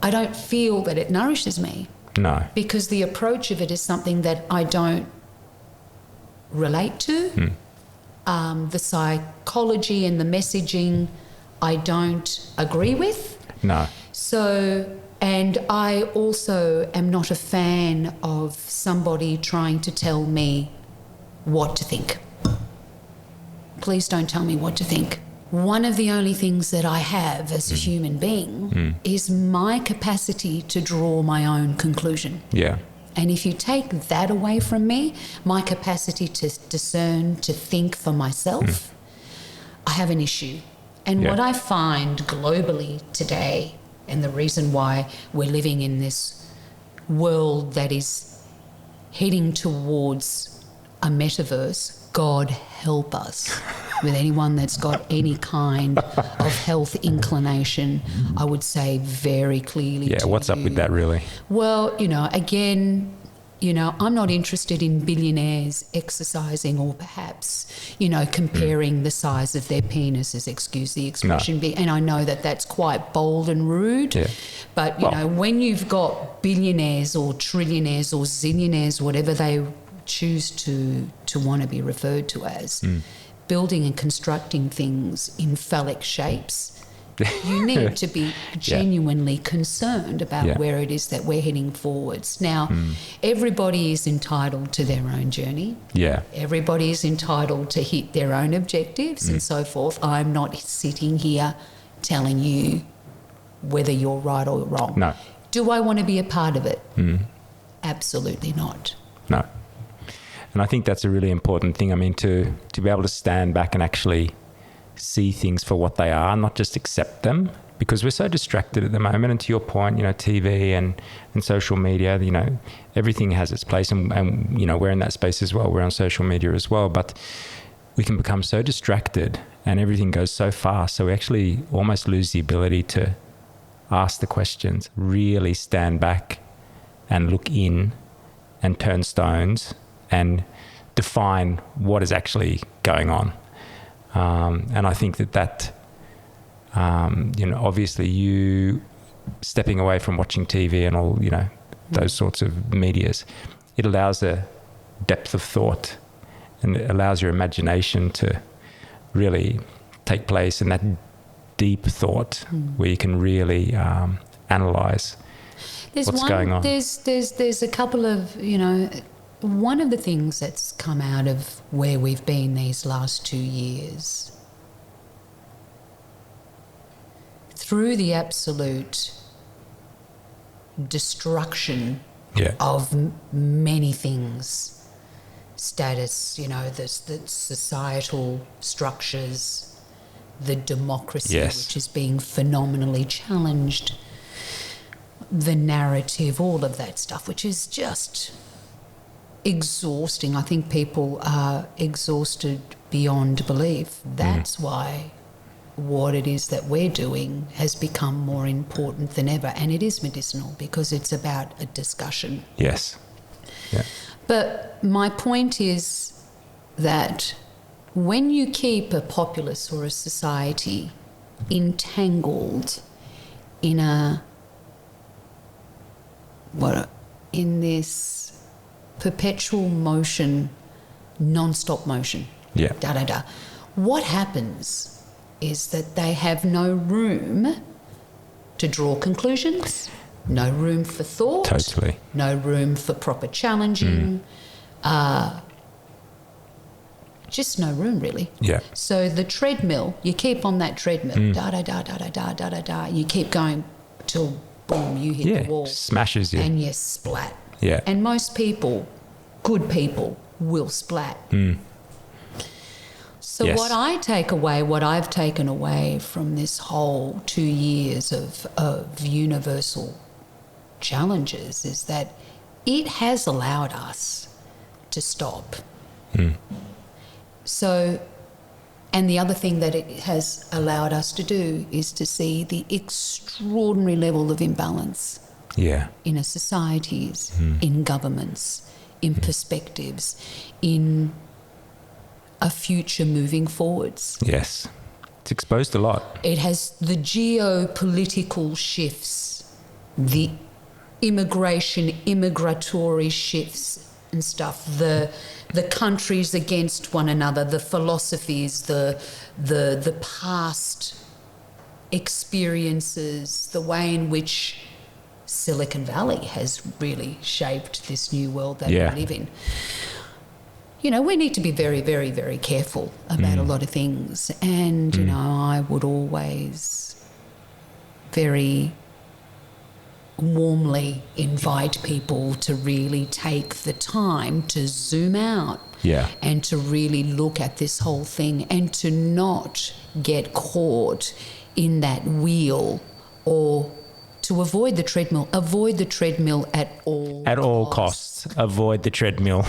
I don't feel that it nourishes me. No. Because the approach of it is something that I don't relate to. The psychology and the messaging I don't agree with. No. So, and I also am not a fan of somebody trying to tell me what to think. Please don't tell me what to think. One of the only things that I have as a human being is my capacity to draw my own conclusion. Yeah. And if you take that away from me, my capacity to discern, to think for myself, I have an issue. And what I find globally today, and the reason why we're living in this world that is heading towards a metaverse, God help us. With anyone that's got any kind of health inclination, I would say very clearly. Yeah, what's up with that, really? Well, again, You know, I'm not interested in billionaires exercising or perhaps, you know, comparing the size of their penises, excuse the expression. No. And I know that that's quite bold and rude. Yeah. But, you know, when you've got billionaires or trillionaires or zillionaires, whatever they choose to want to be referred to as, building and constructing things in phallic shapes, you need to be genuinely concerned about where it is that we're heading forwards. Now, everybody is entitled to their own journey. Yeah. Everybody is entitled to hit their own objectives and so forth. I'm not sitting here telling you whether you're right or wrong. No. Do I want to be a part of it? Absolutely not. No. And I think that's a really important thing. I mean, to be able to stand back and actually see things for what they are, not just accept them, because we're so distracted at the moment. And to your point, you know, TV and social media, you know, everything has its place, and you know, we're in that space as well. We're on social media as well, but we can become so distracted and everything goes so fast, so we actually almost lose the ability to ask the questions, really stand back and look in and turn stones and define what is actually going on. And I think that you know, obviously you stepping away from watching TV and all, you know, those sorts of medias, it allows a depth of thought and it allows your imagination to really take place in that deep thought where you can really analyse what's going on. There's a couple of, you know, one of the things that's come out of where we've been these last 2 years, through the absolute destruction of many things, status, you know, the societal structures, the democracy, which is being phenomenally challenged, the narrative, all of that stuff, which is just exhausting. I think people are exhausted beyond belief. That's why what it is that we're doing has become more important than ever, and it is medicinal because it's about a discussion. Yes. Yeah. But my point is that when you keep a populace or a society entangled in in this perpetual motion, non-stop motion, what happens is that they have no room to draw conclusions, no room for thought, no room for proper challenging, just no room really. Yeah. So the treadmill, you keep on that treadmill, you keep going till boom, you hit the wall, smashes you, and you splat. Yeah. And most people, good people, will splat. So what I've taken away from this whole 2 years of universal challenges is that it has allowed us to stop. So, and the other thing that it has allowed us to do is to see the extraordinary level of imbalance in our societies, in governments, in perspectives, in a future moving forwards. Yes. It's exposed a lot. It has the geopolitical shifts, the immigratory shifts and stuff, the countries against one another, the philosophies, the past experiences, the way in which Silicon Valley has really shaped this new world that we live in. You know, we need to be very, very, very careful about a lot of things. And, you know, I would always very warmly invite people to really take the time to zoom out and to really look at this whole thing and to not get caught in that wheel or to avoid the treadmill. Avoid the treadmill at all costs. Avoid the treadmill.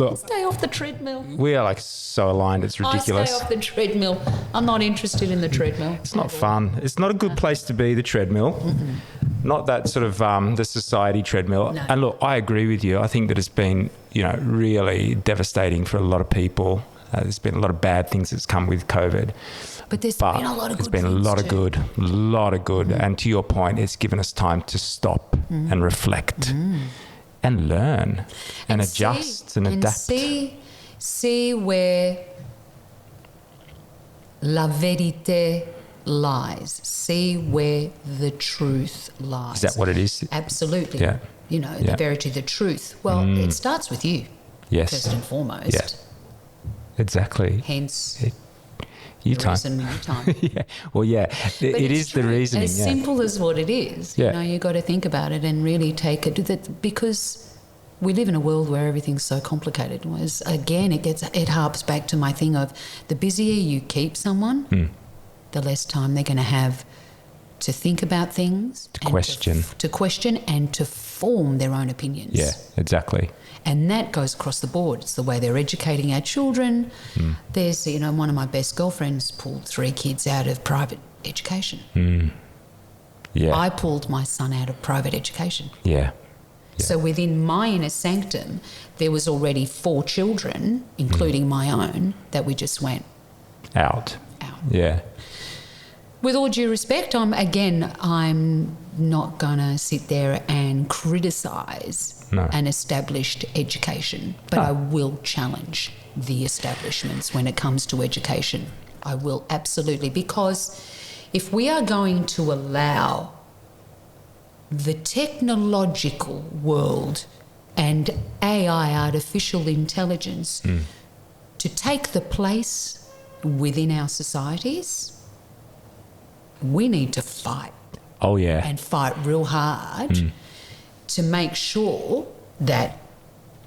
Look, Stay off the treadmill. we are like so aligned. It's ridiculous. I stay off the treadmill. I'm not interested in the treadmill. It's not fun. It's not a good place to be, the treadmill. Not that sort of the society treadmill. No. And look, I agree with you. I think that it's been, really devastating for a lot of people. There's been a lot of bad things that's come with COVID. But there's been a lot of good. There's been a lot of good, And to your point, it's given us time to stop and reflect and learn and adjust and adapt. See where la vérité lies. See where the truth lies. Is that what it is? Absolutely. Yeah. The verity, the truth. Well, it starts with you. Yes. First and foremost. Yeah. Exactly. Hence, You the time. reason you time. Yeah. Well, yeah. But It it's is the true. reasoning. As simple as what it is. Yeah. You got to think about it and really take it, because we live in a world where everything's so complicated. Whereas again, it harps back to my thing of the busier you keep someone, the less time they're going to have to think about things, To question. to question and to form their own opinions. Yeah, exactly. And that goes across the board. It's the way they're educating our children. There's, one of my best girlfriends pulled 3 kids out of private education. Yeah. I pulled my son out of private education. Yeah. So within my inner sanctum, there was already 4 children, including my own, that we just went Out. out. Yeah. With all due respect, I'm not going to sit there and criticise an established education, but I will challenge the establishments when it comes to education. I will absolutely, because if we are going to allow the technological world and AI, artificial intelligence, to take the place within our societies, we need to fight. Oh, yeah. And fight real hard to make sure that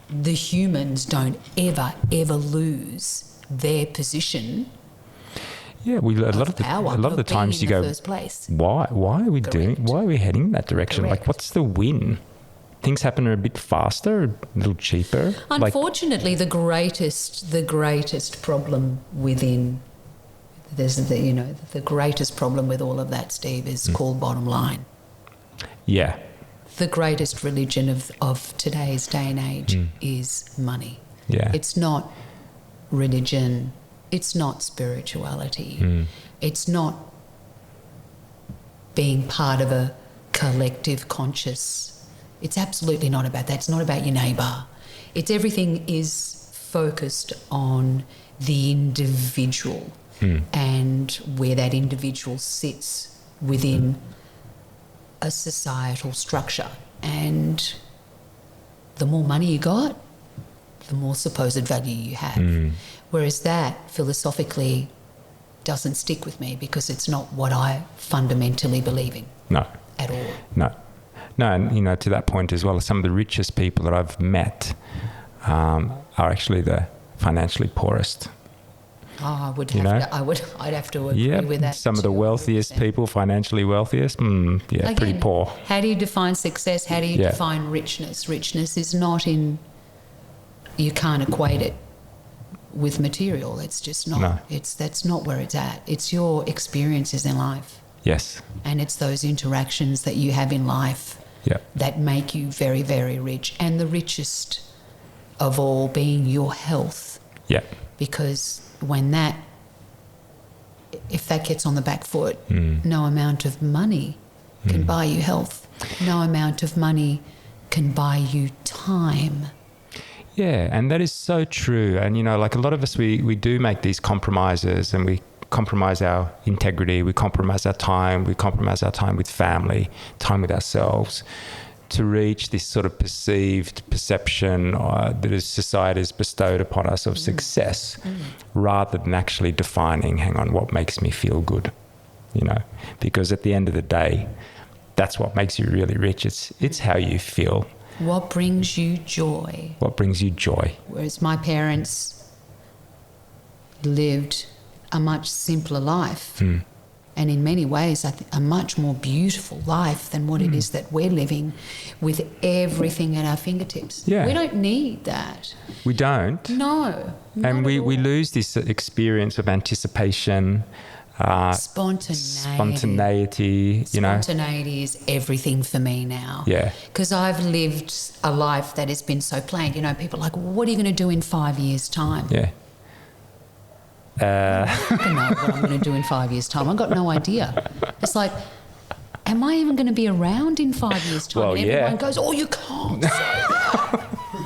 the humans don't ever lose their position. Yeah, a lot of power the times you in the go, first place. why are we Correct. why are we heading in that direction? Correct. Like, what's the win? Things happen a bit faster, a little cheaper. Unfortunately, the greatest problem within the greatest problem with all of that, Steve, is called bottom line. Yeah. The greatest religion of today's day and age is money. Yeah. It's not religion. It's not spirituality. It's not being part of a collective conscious. It's absolutely not about that. It's not about your neighbour. Everything is focused on the individual and where that individual sits within a societal structure. And the more money you got, the more supposed value you have. Whereas that, philosophically, doesn't stick with me, because it's not what I fundamentally believe in. No. At all. No. And, to that point as well, some of the richest people that I've met are actually the financially poorest. Oh, I'd have to agree with that. Some of the wealthiest 100%. people, financially wealthiest, Again, pretty poor. How do you define success? How do you define richness? Richness is not in, you can't equate it with material. It's just not. No. That's not where it's at. It's your experiences in life. Yes. And it's those interactions that you have in life that make you very, very rich. And the richest of all being your health. Yeah. Because if that gets on the back foot, no amount of money can buy you health. No amount of money can buy you time. Yeah, and that is so true. And, like a lot of us, we do make these compromises, and we compromise our integrity, we compromise our time, we compromise our time with family, time with ourselves, to reach this sort of perceived perception that society has bestowed upon us of success, rather than actually defining, hang on, what makes me feel good, because at the end of the day, that's what makes you really rich. It's how you feel. What brings you joy? What brings you joy? Whereas my parents lived a much simpler life. and in many ways, I think a much more beautiful life than what it is that we're living with everything at our fingertips. Yeah. We don't need that. We don't. No. And we lose this experience of anticipation, spontaneity, you know. Spontaneity is everything for me now. Yeah. Because I've lived a life that has been so planned. You know, people are like, well, what are you going to do in 5 years' time? Yeah. I don't know what I'm going to do in 5 years' time. I've got no idea. It's like, am I even going to be around in 5 years' time? Well, and everyone goes, oh, you can't say that.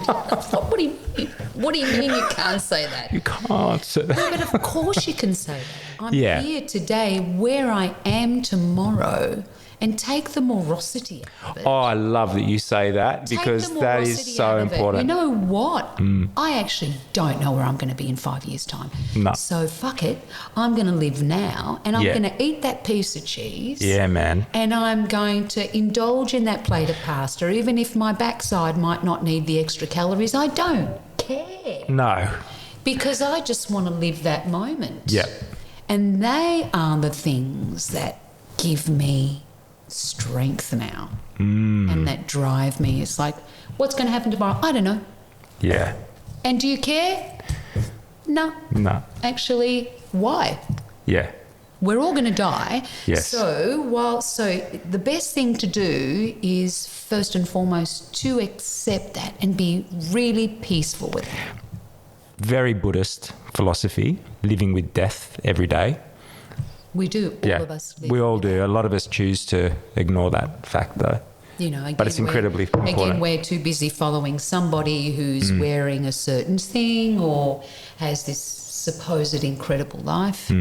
What do you mean? What do you mean you can't say that? You can't say that. No, but of course you can say that. I'm Yeah. here today where I am tomorrow, and take the morosity out of it. Oh, I love that you say that, because that is so important. You know what? I actually don't know where I'm going to be in 5 years' time. No. So fuck it. I'm going to live now, and I'm Yeah. going to eat that piece of cheese. Yeah, man. And I'm going to indulge in that plate of pasta, even if my backside might not need the extra calories. I don't care. No. Because I just want to live that moment. Yeah. And they are the things that give me strength now and that drive me. It's like, what's going to happen tomorrow? I don't know. Yeah. And do you care? No. No. Actually, why? Yeah. We're all going to die. Yes. So the best thing to do is first and foremost to accept that and be really peaceful with it. Very Buddhist philosophy, living with death every day. We do. All Yeah. of us. live We all with do. A lot of us choose to ignore that fact, though. You know, again, But it's incredibly important. Again, we're too busy following somebody who's wearing a certain thing or has this supposed incredible life.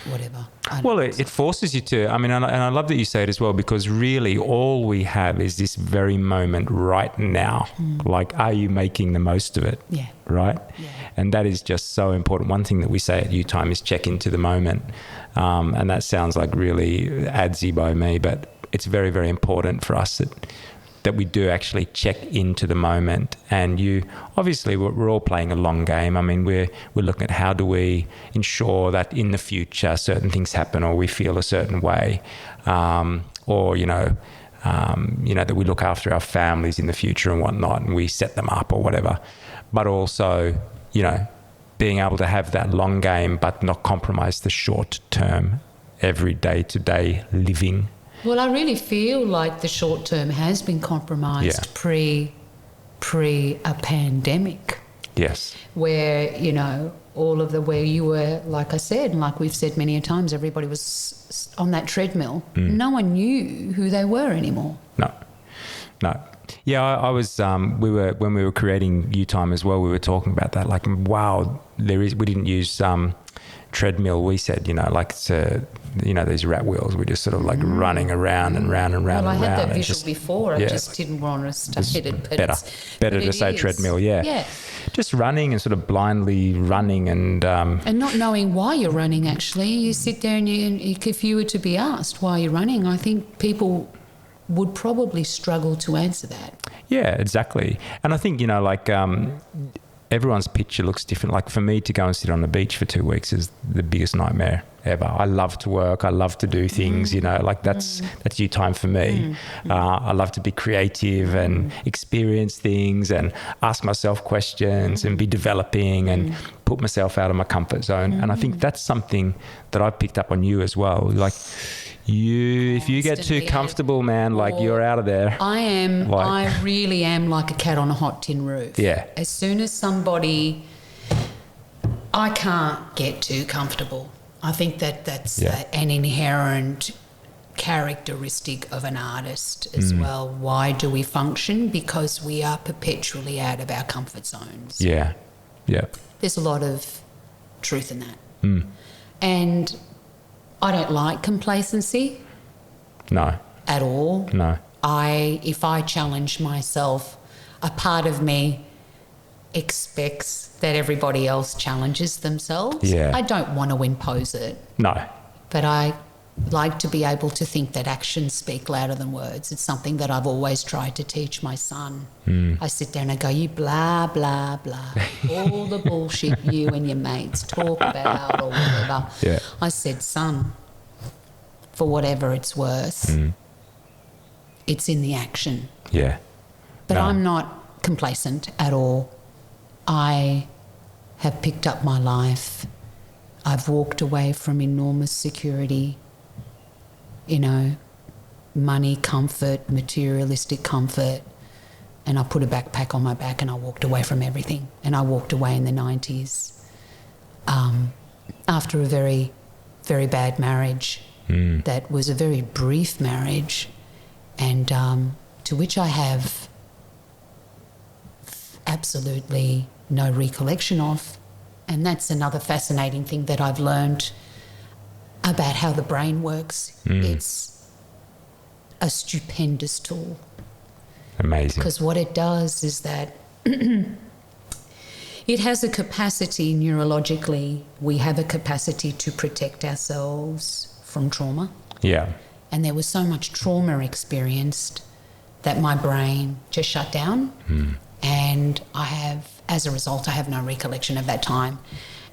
Whatever. I don't Well, know. it forces you to. I mean, and I love that you say it as well, because really all we have is this very moment right now. Like, are you making the most of it? Yeah. Right? Yeah. And that is just so important. One thing that we say at U-Time is check into the moment. And that sounds like really adsy by me, but it's very, very important for us that we do actually check into the moment. And obviously we're all playing a long game. I mean, we're looking at how do we ensure that in the future certain things happen or we feel a certain way, or that we look after our families in the future and whatnot, and we set them up or whatever. But also, being able to have that long game but not compromise the short term, every day-to-day living. Well, I really feel like the short term has been compromised pre a pandemic, Yes. where, where you were, like I said, and like we've said many a times, everybody was on that treadmill. No one knew who they were anymore. No. Yeah, I was. when we were creating U-Time as well, we were talking about that. Like, wow, we didn't use treadmill. We said, these rat wheels. We're just sort of like running around and round and round Well, and I round. had that and visual before. I yeah. just didn't want to state it. But better but to it say is. treadmill. Yeah. Yeah. Just running and sort of blindly running and. And not knowing why you're running, actually. You sit there and if you were to be asked why you're running, I think people would probably struggle to answer that. Yeah, exactly. And I think, everyone's picture looks different. Like, for me to go and sit on the beach for 2 weeks is the biggest nightmare ever. I love to work. I love to do things, that's U-Time for me. I love to be creative and experience things and ask myself questions and be developing and put myself out of my comfort zone. And I think that's something that I picked up on you as well. Like, if you get too Constantly comfortable, man, like, you're out of there. I really am like a cat on a hot tin roof. Yeah. As soon as I can't get too comfortable. I think that's an inherent characteristic of an artist as well. Why do we function? Because we are perpetually out of our comfort zones. Yeah. Yeah. There's a lot of truth in that. And I don't like complacency. No. At all. No. If I challenge myself, a part of me expects that everybody else challenges themselves. Yeah. I don't want to impose it, No. but I like to be able to think that actions speak louder than words. It's something that I've always tried to teach my son. I sit there and I go, you blah, blah, blah, all the bullshit you and your mates talk about or whatever. Yeah. I said, son, for whatever it's worth, it's in the action. Yeah. But No. I'm not complacent at all. I have picked up my life. I've walked away from enormous security, money, comfort, materialistic comfort, and I put a backpack on my back and I walked away from everything. And I walked away in the 90s after a very, very bad marriage that was a very brief marriage, and to which I have absolutely no recollection of. And that's another fascinating thing that I've learned about how the brain works. It's a stupendous tool, Amazing. because what it does is that it has a capacity neurologically. We have a capacity to protect ourselves from trauma. Yeah. And there was so much trauma experienced that my brain just shut down. And as a result, I have no recollection of that time.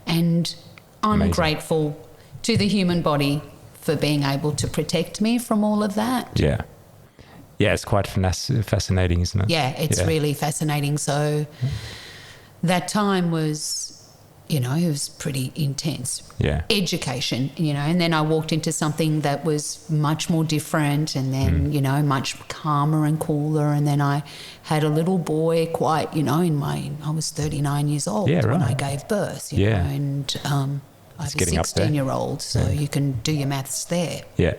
And I'm Amazing. grateful to the human body for being able to protect me from all of that. Yeah. Yeah, it's quite fascinating, isn't it? Yeah, it's really fascinating. So that time was, it was pretty intense. Yeah. Education, and then I walked into something that was much more different, and then, much calmer and cooler. And then I had a little boy quite, I was 39 years old when I gave birth, Yeah. and I have a getting up there. 16-year-old, so you can do your maths there. Yeah.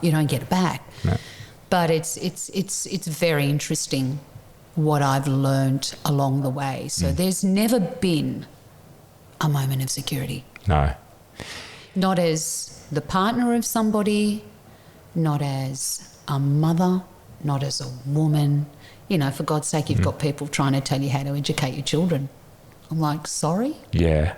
You don't get it back. No. But it's very interesting what I've learned along the way. So there's never been a moment of security. No. Not as the partner of somebody, not as a mother, not as a woman. For God's sake, you've got people trying to tell you how to educate your children. I'm like, sorry? Yeah.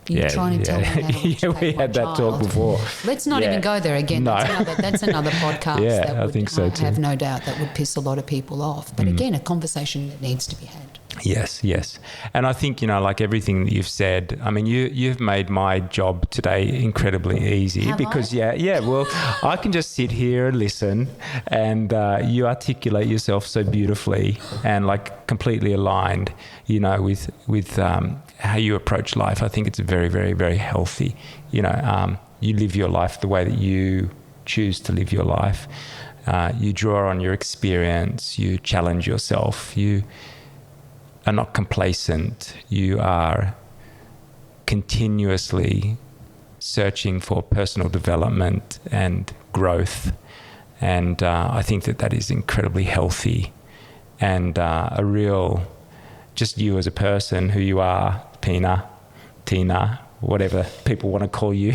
You're trying to tell me how to educate Yeah, we my had that talk child. before. Let's not even go there again. No. That's another podcast. Yeah, that I would, think so I too. have no doubt that would piss a lot of people off. But again, a conversation that needs to be had. Yes, yes. And I think, like everything that you've said, I mean, you've made my job today incredibly easy. Have because, I? well, I can just sit here and listen, and you articulate yourself so beautifully and completely aligned, with how you approach life. I think it's very, very, very healthy. You live your life the way that you choose to live your life. You draw on your experience, you challenge yourself, you are not complacent. You are continuously searching for personal development and growth. And I think that is incredibly healthy, and a real, just you as a person, who you are, Tina, whatever people want to call you.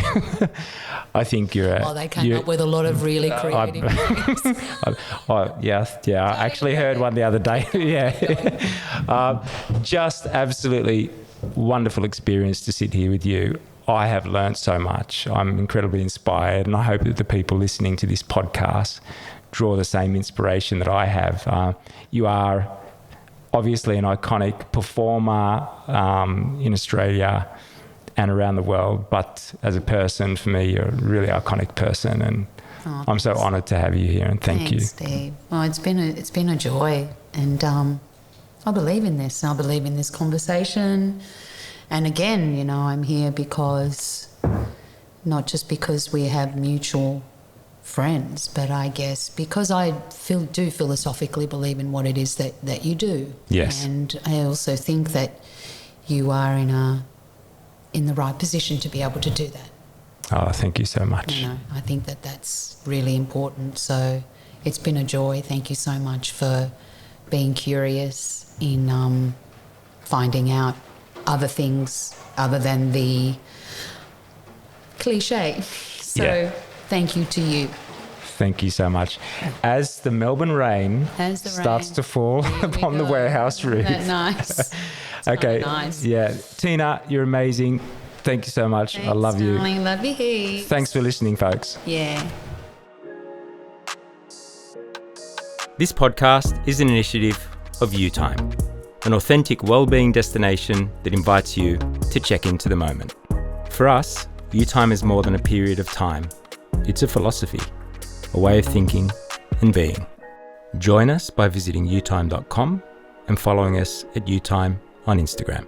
I think you're a... Well, they came up with a lot of really creative names. I actually heard one the other day. Just absolutely wonderful experience to sit here with you. I have learned so much. I'm incredibly inspired, and I hope that the people listening to this podcast draw the same inspiration that I have. You are obviously an iconic performer in Australia and around the world, but as a person, for me, you're a really iconic person, and I'm so honoured to have you here, and thank you. Thanks, Steve. Well, it's been a joy, and I believe in this. I believe in this conversation, and again, I'm here because, not just because we have mutual friends, but I guess because I do philosophically believe in what it is that you do. Yes. And I also think that you are in the right position to be able to do that. Oh, thank you so much. I think that's really important. So it's been a joy. Thank you so much for being curious in finding out other things other than the cliche. So thank you to you. Thank you so much. As the Melbourne rain starts to fall upon the warehouse roof. Isn't that nice? Okay. Nice. Yeah. Tina, you're amazing. Thank you so much. Thanks, I love you. darling. Love you heaps. Thanks for listening, folks. Yeah. This podcast is an initiative of U-Time, an authentic well-being destination that invites you to check into the moment. For us, U-Time is more than a period of time. It's a philosophy, a way of thinking and being. Join us by visiting utime.com and following us at U-Time on Instagram.